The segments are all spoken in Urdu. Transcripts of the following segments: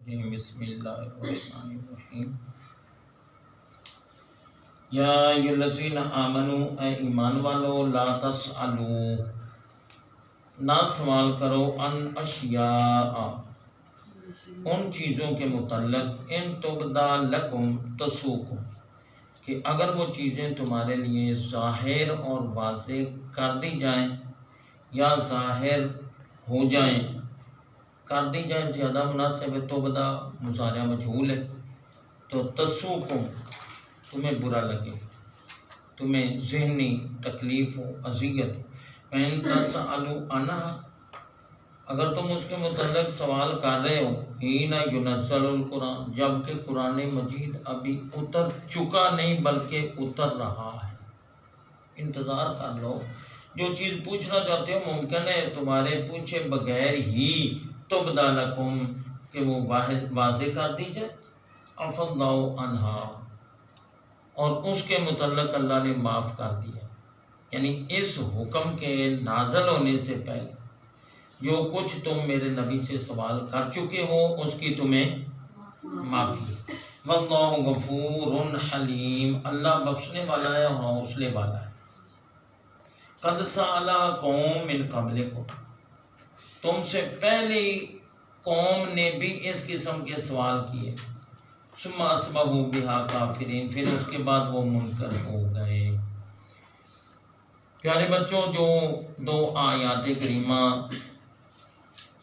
بسم اللہ الرحمن الرحیم یا ایھا الذین آمنوا اے ایمان والو لا تسألوا نہ سوال کرو ان اشیاء ان چیزوں کے متعلق ان تبدا لکم تسوکم کہ اگر وہ چیزیں تمہارے لیے ظاہر اور واضح کر دی جائیں یا ظاہر ہو جائیں، کر دی جائیں زیادہ مناسب ہے، تبدا مضارع مجہول ہے، تو تسوکم تمہیں برا لگے، تمہیں ذہنی تکلیف ہو، اذیت، ان تسألوا عنہا اگر تم اس کے متعلق سوال کر رہے ہو، حین ینزل القرآن جبکہ قرآن مجید ابھی اتر چکا نہیں بلکہ اتر رہا ہے، انتظار کر لو، جو چیز پوچھنا چاہتے ہو ممکن ہے تمہارے پوچھے بغیر ہی تبدا لکم کہ وہ واضح کر دی جائے، عفا اللہ عنہا اور اس کے متعلق اللہ نے معاف کر دیا، یعنی اس حکم کے نازل ہونے سے پہلے جو کچھ تم میرے نبی سے سوال کر چکے ہو اس کی تمہیں معافی، واللہ غفور حلیم اللہ بخشنے والا ہے اور حوصلے والا ہے، قد سأل قوم من قبلکم تم سے پہلی قوم نے بھی اس قسم کے سوال کیے، ثم اصبحوا بہا کافرین پھر اس کے بعد وہ منکر ہو گئے۔ پیارے بچوں، جو دو آیات کریمہ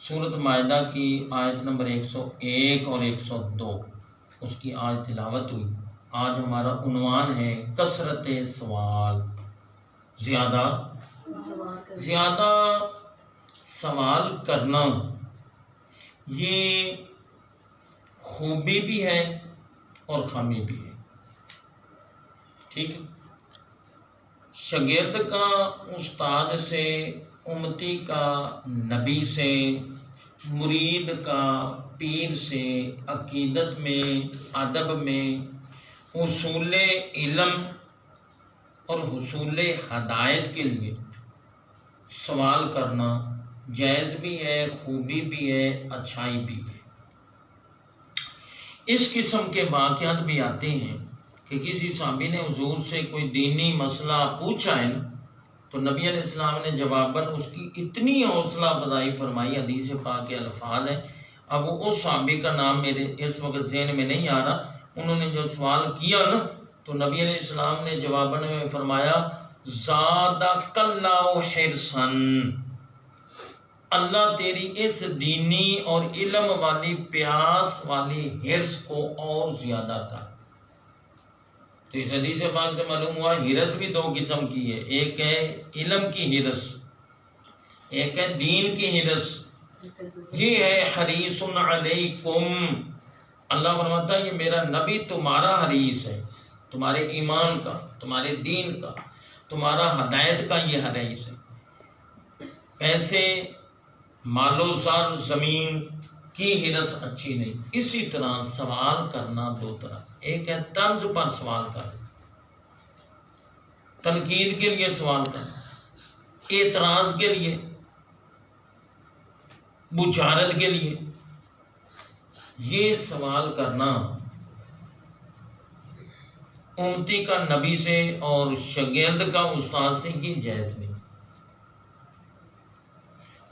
سورۃ مائدہ کی آیت نمبر 101 اور 102 اس کی آج تلاوت ہوئی، آج ہمارا عنوان ہے کثرت سوال، زیادہ سوال کرنا، یہ خوبی بھی ہے اور خامی بھی ہے، ٹھیک ہے۔ شاگرد کا استاد سے، امتی کا نبی سے، مرید کا پیر سے، عقیدت میں، ادب میں، حصول علم اور حصول ہدایت کے لیے سوال کرنا جائز بھی ہے، خوبی بھی ہے، اچھائی بھی ہے۔ اس قسم کے واقعات بھی آتے ہیں کہ کسی صحابی نے حضور سے کوئی دینی مسئلہ پوچھا ہے تو نبی علیہ السلام نے جواباً اس کی اتنی حوصلہ افزائی فرمائی، حدیث پاک کے الفاظ ہیں، اب اس صحابی کا نام میرے اس وقت ذہن میں نہیں آ رہا، انہوں نے جو سوال کیا نا تو نبی علیہ السلام نے جواباً میں فرمایا زادک اللہ حرصاً اللہ تیری اس دینی اور علم والی پیاس والی حرص کو اور زیادہ کر۔ تو اس حدیث پاک سے معلوم ہوا حرص بھی دو قسم کی ہے، ایک ہے علم کی حرص، ایک ہے دین کی حرص، یہ ہے حریص علیکم، اللہ فرماتا ہے یہ میرا نبی تمہارا حریص ہے، تمہارے ایمان کا، تمہارے دین کا، تمہارا ہدایت کا یہ حریص ہے۔ پیسے، مال و زر، زمین کی حرص اچھی نہیں۔ اسی طرح سوال کرنا دو طرح، ایک ہے طنز پر سوال کرنا، تنقید کے لیے سوال کرنا، اعتراض کے لیے، بچارت کے لیے، یہ سوال کرنا امتی کا نبی سے اور شاگرد کا استاد سے یہ جائز نہیں،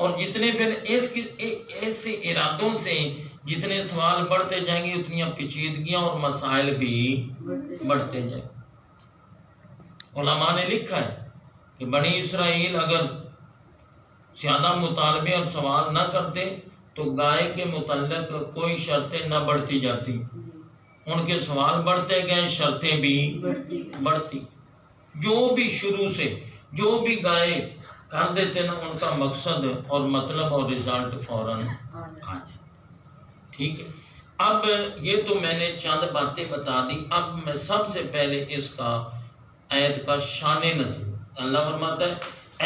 اور جتنے پھر ایسے ارادوں سے جتنے سوال بڑھتے جائیں گے اتنی پیچیدگیاں اور مسائل بھی بڑھتے جائیں گے۔ علماء نے لکھا ہے کہ بنی اسرائیل اگر زیادہ مطالبے اور سوال نہ کرتے تو گائے کے متعلق کوئی شرطیں نہ بڑھتی جاتی، ان کے سوال بڑھتے گئے، شرطیں بھی بڑھتی، جو بھی شروع سے جو بھی گائے کر دیتے نا ان کا مقصد اور مطلب اور رزلٹ فوراً آ جائے، ٹھیک ہے۔ اب یہ تو میں نے چند باتیں بتا دی، اب میں سب سے پہلے اس کا آیت کا شان نزول، اللہ فرماتا ہے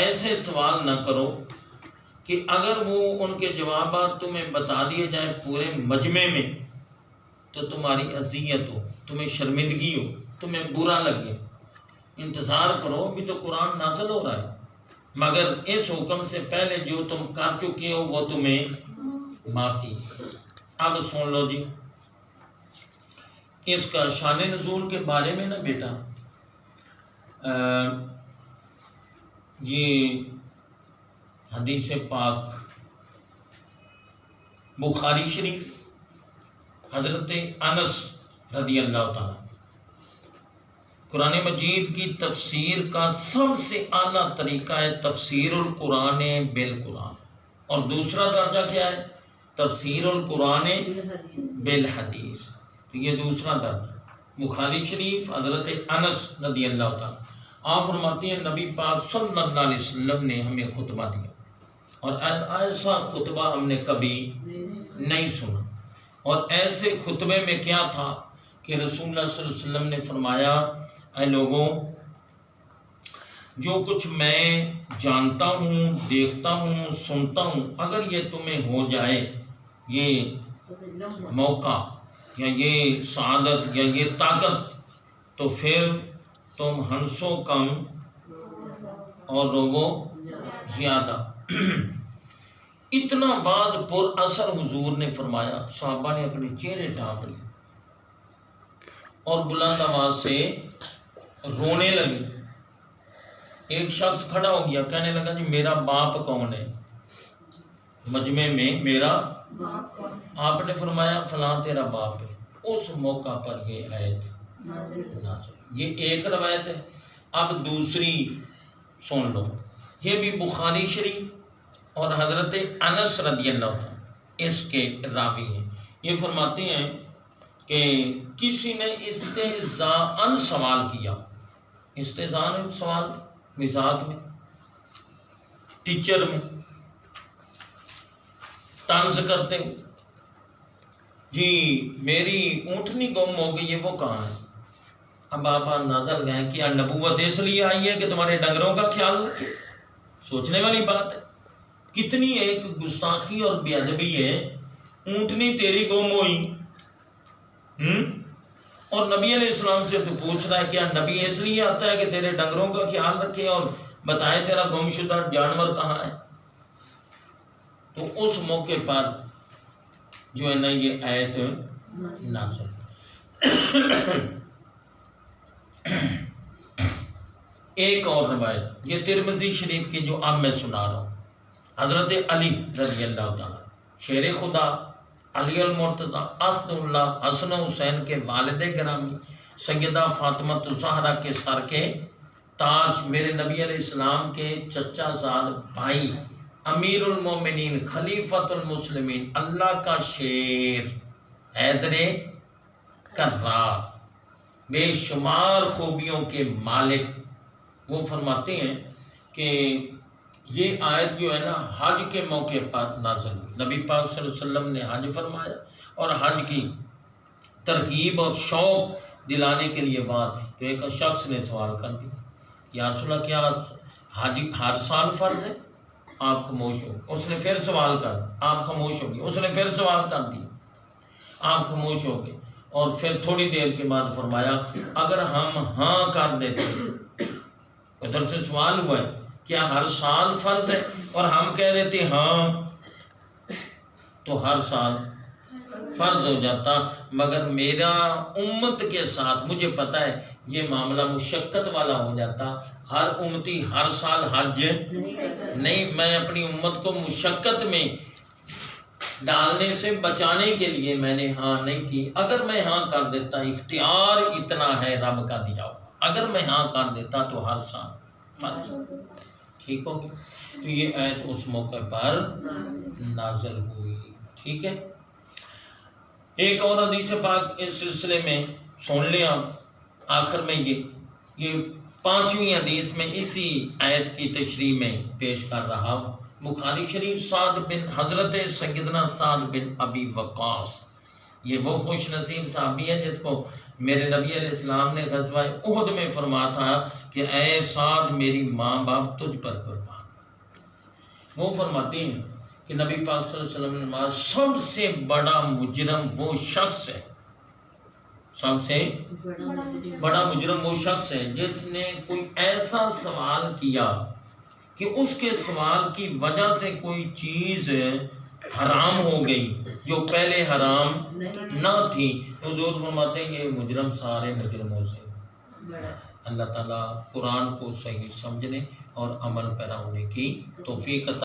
ایسے سوال نہ کرو کہ اگر وہ ان کے جوابات تمہیں بتا دیے جائیں پورے مجمع میں تو تمہاری اذیت ہو، تمہیں شرمندگی ہو، تمہیں برا لگے، انتظار کرو، بھی تو قرآن نازل ہو رہا ہے، مگر اس حکم سے پہلے جو تم کر چکے ہو وہ تمہیں معافی۔ اب سن لو جی، اس کا شان نزول کے بارے میں نا بیٹا یہ حدیث پاک بخاری شریف حضرت انس رضی اللہ تعالیٰ، قرآن مجید کی تفسیر کا سب سے اعلیٰ طریقہ ہے تفسیر القرآن بالقرآن، اور دوسرا درجہ کیا ہے؟ تفسیر القرآن بالحدیث، تو یہ دوسرا درجہ بخاری شریف حضرت انس رضی اللہ تعالیٰ۔ آپ فرماتے ہیں نبی پاک صلی اللہ علیہ وسلم نے ہمیں خطبہ دیا، اور ایسا خطبہ ہم نے کبھی نہیں سنا، اور ایسے خطبے میں کیا تھا کہ رسول اللہ صلی اللہ علیہ وسلم نے فرمایا اے لوگوں، جو کچھ میں جانتا ہوں، دیکھتا ہوں، سنتا ہوں، اگر یہ تمہیں ہو جائے یہ موقع یا یہ سعادت یا یہ طاقت، تو پھر تم ہنسو کم اور روو زیادہ۔ اتنا بعد پر اثر حضور نے فرمایا، صحابہ نے اپنے چہرے ڈھانپ لیے اور بلند آواز سے رونے لگے۔ ایک شخص کھڑا ہو گیا، کہنے لگا جی میرا باپ کون ہے؟ مجمع میں میرا آپ نے فرمایا فلاں تیرا باپ ہے۔ اس موقع پر یہ آیت نازل، یہ ایک روایت ہے۔ اب دوسری سن لو، یہ بھی بخاری شریف اور حضرت انس رضی اللہ عنہ اس کے راوی ہیں۔ یہ فرماتے ہیں کہ کسی نے استہزاءً سوال کیا، استہزاءً سوال مزاق میں، ٹیچر میں، طنز کرتے ہوئے، جی میری اونٹنی گم ہو گئی ہے، وہ کہاں ہے؟ اب آپ اندازہ لگائیں کہ نبوت اس لیے آئی ہے کہ تمہارے ڈنگروں کا خیال رکھے؟ سوچنے والی بات ہے، کتنی ایک گستاخی اور بے ادبی ہے، اونٹنی تیری گم ہوئی، اور نبی علیہ السلام سے تو پوچھ رہا ہے کیا نبی اس لیے آتا ہے کہ تیرے ڈنگروں کا خیال رکھے اور بتائے تیرا گم شدہ جانور کہاں ہے؟ تو اس موقع پر جو ہے نا یہ آیت نازل۔ ایک اور روایت یہ ترمذی شریف کی جو اب میں سنا رہا ہوں، حضرت علی رضی اللہ تعالیٰ، شیر خدا علی المرتضی اسد اللہ حسن حسین کے والد گرامی، سیدہ فاطمہ الزہرا کے سر کے تاج، میرے نبی علیہ السلام کے چچا زاد بھائی، امیر المومنین، خلیفۃ المسلمین، اللہ کا شیر، حیدر کرار، بے شمار خوبیوں کے مالک، وہ فرماتے ہیں کہ یہ آیت جو ہے نا حج کے موقع پر نازل ہوئی۔ نبی پاک صلی اللہ علیہ وسلم نے حج فرمایا اور حج کی ترغیب اور شوق دلانے کے لیے بات، تو ایک شخص نے سوال کر دیا یا رسول اللہ کیا حج ہر سال فرض ہے؟ آپ خاموش ہو گئے۔ اس نے پھر سوال کر، آپ خاموش ہو گئے۔ اس نے پھر سوال کر دیا، آپ خاموش ہو گئے، اور پھر تھوڑی دیر کے بعد فرمایا اگر ہم ہاں کر دیتے، ادھر سے سوال ہوا ہے کیا ہر سال فرض ہے، اور ہم کہہ دیتے ہاں، تو ہر سال فرض ہو جاتا، مگر میرا امت کے ساتھ مجھے پتہ ہے یہ معاملہ مشقت والا ہو جاتا، ہر امتی ہر سال حج نہیں، میں اپنی امت کو مشقت میں ڈالنے سے بچانے کے لیے میں نے ہاں نہیں کی۔ اگر میں ہاں کر دیتا، اختیار اتنا ہے رب کا دیا ہوا، اگر میں ہاں کر دیتا تو ہر سال فرض، ٹھیک ہوگی؟ تو یہ آیت اس موقع پر نازل ہوئی، ٹھیک ہے۔ ایک اور حدیث پاک اس سلسلے میں سن لیا، آخر میں یہ پانچویں حدیث میں اسی آیت کی تشریح میں پیش کر رہا ہوں۔ بخاری شریف حضرت سیدنا سعد بن ابی وقاص، یہ وہ خوش نصیب صحابی ہے جس کو میرے نبی علیہ السلام نے غزوہ احد میں فرمایا تھا کہ اے سعد میری ماں باپ تجھ پر قربان۔ وہ فرماتے ہیں کہ نبی پاک صلی اللہ علیہ وسلم نے فرمایا سب سے بڑا مجرم وہ شخص ہے، سب سے بڑا مجرم وہ شخص ہے جس نے کوئی ایسا سوال کیا کہ اس کے سوال کی وجہ سے کوئی چیز حرام ہو گئی جو پہلے حرام نہ تھی. حضور فرماتے ہیں یہ مجرم سارے مجرموں سے. اللہ تعالیٰ قرآن کو صحیح سمجھنے اور عمل پیرا ہونے کی توفیق عطا